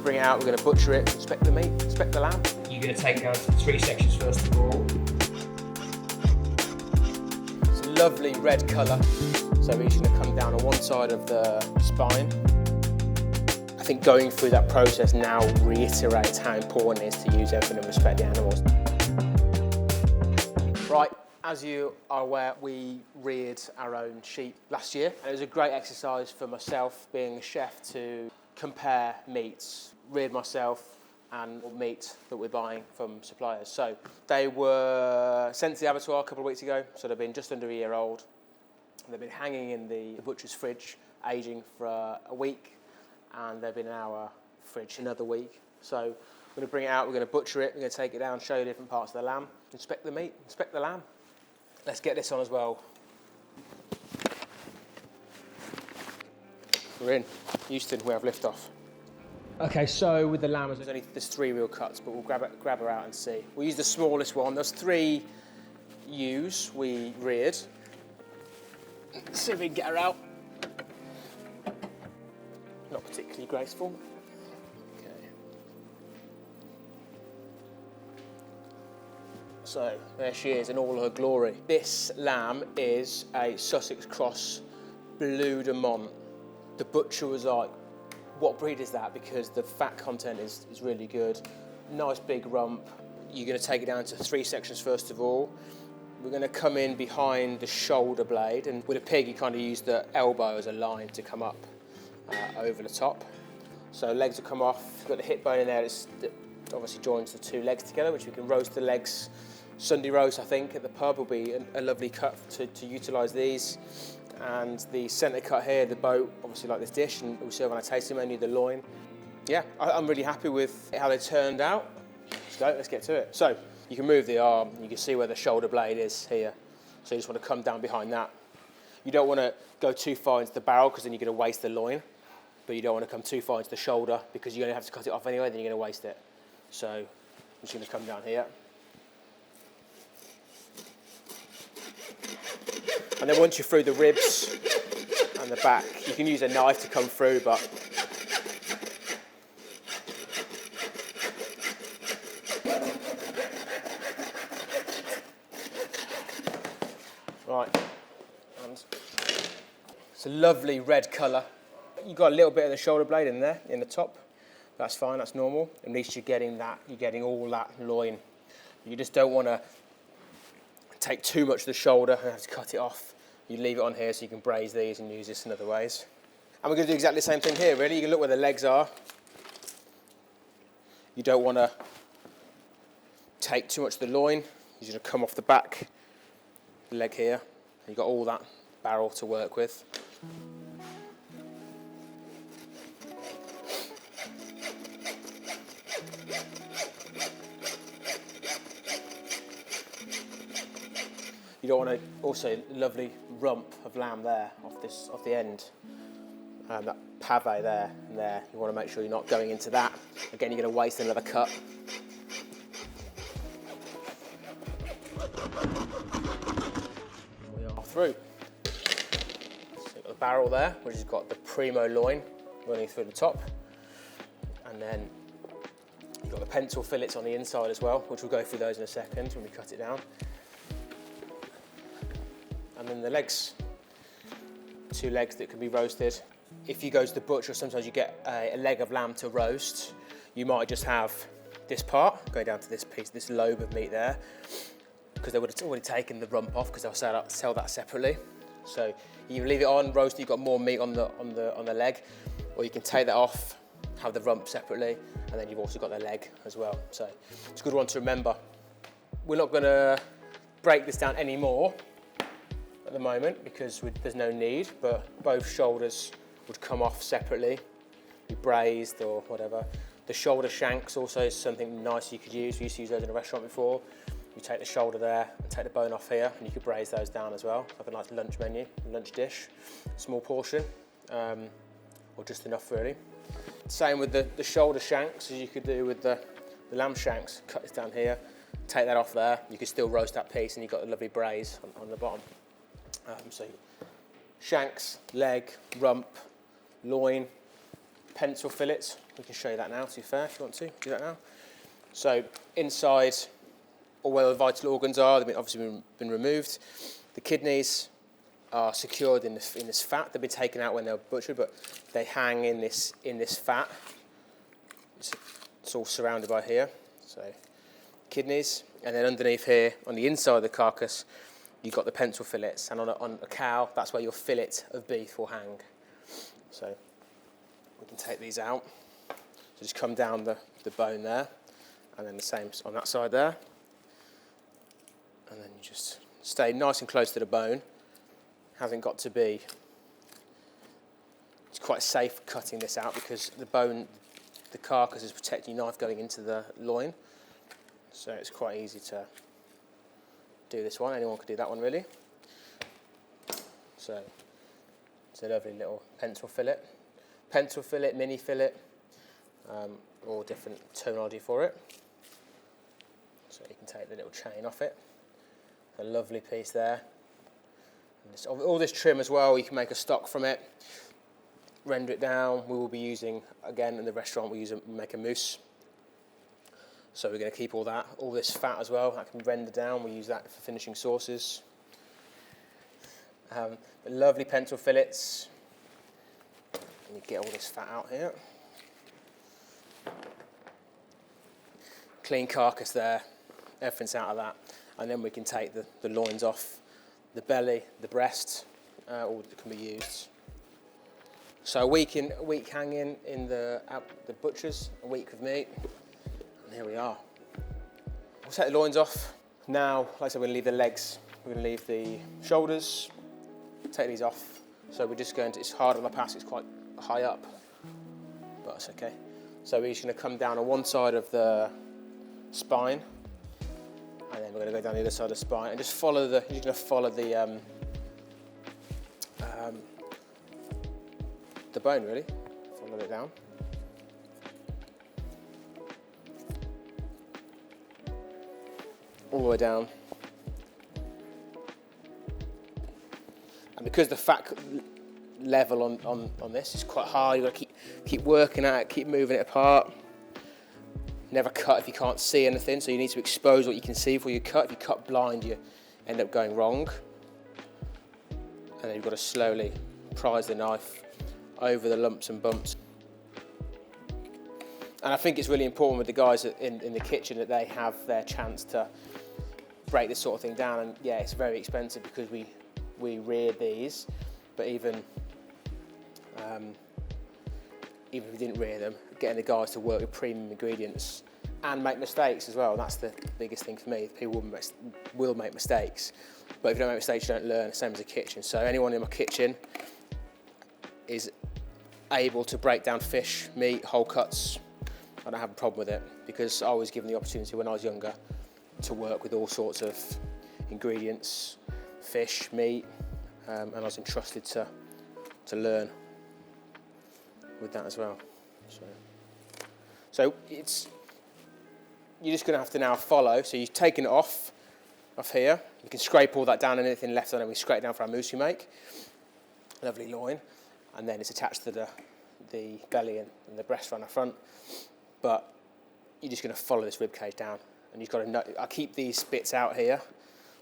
bring it out, we're going to butcher it, inspect the meat, inspect the lamb. You're going to take down 3 sections first of all. It's a lovely red colour, so we're just going to come down on one side of the spine. I think going through that process now reiterates how important it is to use everything and respect the animals. Right, as you are aware, we reared our own sheep last year, and it was a great exercise for myself, being a chef, to compare meats, reared myself, and meat that we're buying from suppliers. So they were sent to the abattoir a couple of weeks ago, so they've been just under a year old. They've been hanging in the butcher's fridge, aging for a week, and they've been in our fridge another week. So we're going to bring it out, we're going to butcher it, we're going to take it down, show you different parts of the lamb, inspect the meat, inspect the lamb. Let's get this on as well. We're in Euston, we have liftoff. Okay, so with the lamb, there's 3 real cuts, but we'll grab her out and see. We'll use the smallest one. There's 3 ewes we reared. Let's see if we can get her out. Not particularly graceful. Okay. So there she is in all her glory. This lamb is a Sussex Cross Blue de Mont. The butcher was like, what breed is that? Because the fat content is really good. Nice big rump. You're going to take it down to 3 sections first of all. We're going to come in behind the shoulder blade, and with a pig you kind of use the elbow as a line to come up over the top. So legs will come off. You've got the hip bone in there that obviously joins the 2 legs together, which we can roast the legs. Sunday roast, I think, at the pub will be a lovely cut to utilise these. And the centre cut here, the boat, obviously like this dish, and we serve on our tasting menu, the loin. Yeah, I'm really happy with how they turned out. Let's get to it. So you can move the arm, you can see where the shoulder blade is here. So you just want to come down behind that. You don't want to go too far into the barrel because then you're going to waste the loin. But you don't want to come too far into the shoulder because you're going to have to cut it off anyway, then you're going to waste it. So I'm just going to come down here. And then once you're through the ribs and the back, you can use a knife to come through, but right. And it's a lovely red colour. You've got a little bit of the shoulder blade in there, in the top. That's fine, that's normal. At least you're getting all that loin. You just don't want to take too much of the shoulder and have to cut it off. You leave it on here so you can braise these and use this in other ways. And we're going to do exactly the same thing here, really. You can look where the legs are. You don't want to take too much of the loin. You're going to come off the back, the leg here. You've got all that barrel to work with. You don't want to, also lovely rump of lamb there off the end. That pave there and there. You want to make sure you're not going into that. Again, you're going to waste another cut. We are through. So you've got the barrel there, which has got the primo loin running through the top. And then you've got the pencil fillets on the inside as well, which we'll go through those in a second when we cut it down. And then the legs, 2 legs that can be roasted. If you go to the butcher, sometimes you get a leg of lamb to roast. You might just have this part going down to this piece, this lobe of meat there, because they would have already taken the rump off because they'll sell that separately. So you leave it on, roast it, you've got more meat on the leg, or you can take that off, have the rump separately, and then you've also got the leg as well. So it's a good one to remember. We're not going to break this down anymore at the moment because there's no need, but both shoulders would come off separately, be braised or whatever. The shoulder shanks also is something nice you could use. We used to use those in a restaurant before. You take the shoulder there and take the bone off here, and you could braise those down as well. Have a nice lunch menu, lunch dish, small portion, or just enough really. Same with the shoulder shanks as you could do with the lamb shanks. Cut this down here, take that off there. You could still roast that piece, and you've got a lovely braise on the bottom. So shanks, leg, rump, loin, pencil fillets. We can show you that now, to be fair, if you want to do that now. So inside, all where the vital organs are, they've obviously been removed. The kidneys are secured in this fat. They've been taken out when they were butchered, but they hang in this fat. It's all surrounded by here. So kidneys, and then underneath here, on the inside of the carcass, you've got the pencil fillets, and on a cow, that's where your fillet of beef will hang. So we can take these out. So just come down the bone there, and then the same on that side there. And then you just stay nice and close to the bone. Hasn't got to be. It's quite safe cutting this out because the bone, the carcass is protecting your knife going into the loin. So it's quite easy to do this one. Anyone could do that one really. So it's a lovely little pencil fillet. Pencil fillet, mini fillet, all different terminology for it. So you can take the little chain off it. A lovely piece there. And all this trim as well, you can make a stock from it, render it down. We will be using, again in the restaurant, we make a mousse. So we're going to keep all this fat as well, that can render down. We use that for finishing sauces. Lovely pencil fillets. And you get all this fat out here. Clean carcass there, everything's out of that. And then we can take the loins off, the belly, the breast, all that can be used. So a week hanging in the butchers, a week of meat, and here we are. We'll take the loins off. Now, like I said, we're going to leave the legs, we're going to leave the shoulders, take these off. So we're just going to, it's hard on the pass, it's quite high up, but it's okay. So we're just going to come down on one side of the spine, and then we're going to go down the other side of the spine and just follow you're going to follow the bone really, follow it down. All the way down. And because the fat level on this is quite high, you've got to keep working at it, keep moving it apart. Never cut if you can't see anything, so you need to expose what you can see before you cut. If you cut blind, you end up going wrong. And then you've got to slowly prise the knife over the lumps and bumps. And I think it's really important with the guys in the kitchen that they have their chance to break this sort of thing down. And yeah, it's very expensive because we rear these, but even if we didn't rear them, getting the guys to work with premium ingredients and make mistakes as well. That's the biggest thing for me. People will make mistakes, but if you don't make mistakes, you don't learn, same as a kitchen. So anyone in my kitchen is able to break down fish, meat, whole cuts. I don't have a problem with it because I was given the opportunity when I was younger to work with all sorts of ingredients, fish, meat, and I was entrusted to learn with that as well. So you're just going to have to now follow. So you've taken it off here. You can scrape all that down, and anything left on it, we scrape down for our mousse we make. Lovely loin, and then it's attached to the belly and the breast on the front. But you're just going to follow this rib cage down, and you've got to. I keep these bits out here,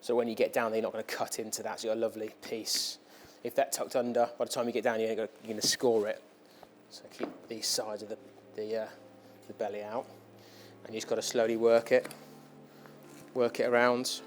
so when you get down there, you're not going to cut into that. So you've got a lovely piece. If that's tucked under, by the time you get down, you're going to score it. So keep these sides of the belly out, and you've just got to slowly work it around.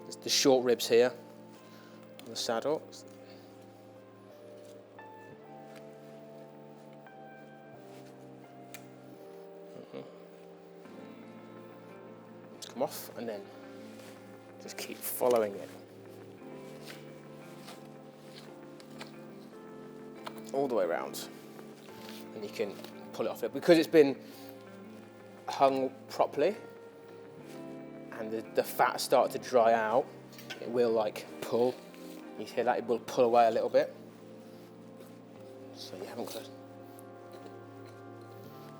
There's the short ribs here on the saddle. Come off, and then just keep following it all the way around, and you can pull it off it because it's been hung properly, and the fat starts to dry out. It will like pull. You hear that? It will pull away a little bit. So you haven't got to.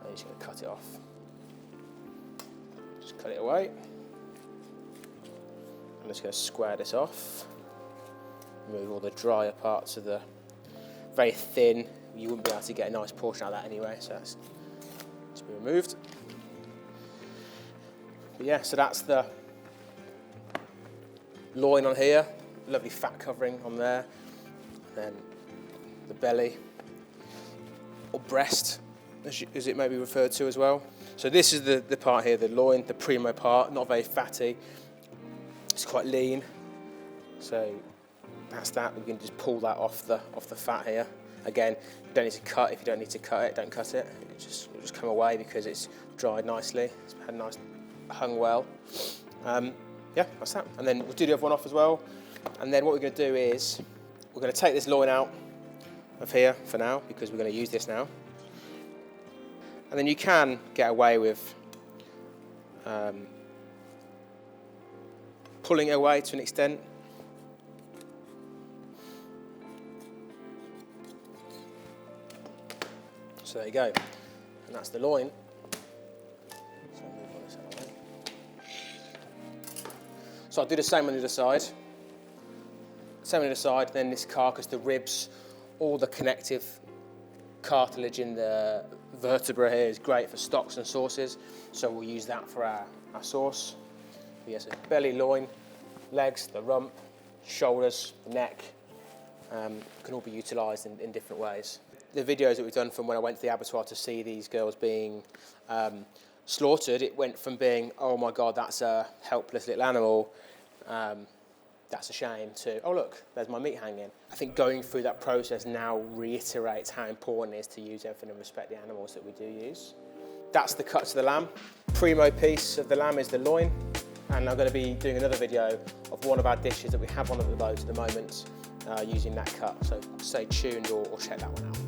I'm just going to cut it off. Just cut it away. I'm just going to square this off. Remove all the drier parts of the very thin, you wouldn't be able to get a nice portion out of that anyway, so that's to be removed. But yeah, so that's the loin on here, lovely fat covering on there, then the belly, or breast, as it may be referred to as well. So this is the part here, the loin, the primo part, not very fatty, it's quite lean, so that's that. We can just pull that off the fat here. Again, you don't need to cut. If you don't need to cut it, don't cut it. It'll just come away because it's dried nicely. It's had nice, hung well. Yeah, that's that. And then we'll do the other one off as well. And then what we're going to do is we're going to take this loin out of here for now because we're going to use this now. And then you can get away with pulling it away to an extent. So there you go, and that's the loin. So I'll move this out of the way. So I'll do the same on the other side. Same on the other side, then this carcass, the ribs, all the connective cartilage in the vertebra here is great for stocks and sauces, so we'll use that for our sauce. But yes, belly, loin, legs, the rump, shoulders, the neck, can all be utilised in different ways. The videos that we've done from when I went to the abattoir to see these girls being slaughtered, it went from being, oh my God, that's a helpless little animal, that's a shame, to, oh look, there's my meat hanging. I think going through that process now reiterates how important it is to use everything and respect the animals that we do use. That's the cuts of the lamb. Primo piece of the lamb is the loin, and I'm going to be doing another video of one of our dishes that we have on at the boat at the moment using that cut, so stay tuned or check that one out.